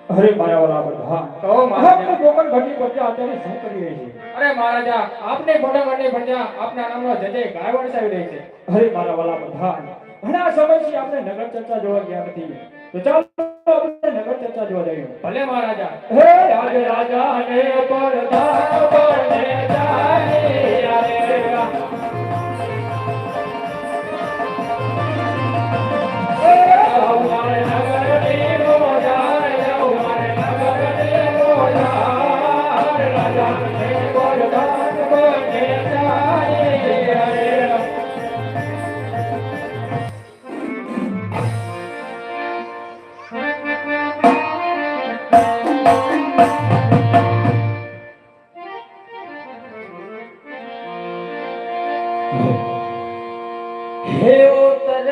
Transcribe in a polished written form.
અરે મારા વાલા બધા તો મહારાજા ગોકળ ઘટી પ્રજા અત્યારે શું કરી રહી છે? અરે મહારાજા આપને ફટાફટની પ્રજા આપના નામનો જજે ગાય વરસાવી રહી છે. અરે મારા વાલા બધા ઘણા સમયથી આપણે નગર ચર્ચા જોવા ગયા નથી, તો ચાલો આપણે નગર ચર્ચા જોવા જઈએ. ભલે મહારાજા. હે રાજ રાજા ને પરધાન પરને જાય हे उतर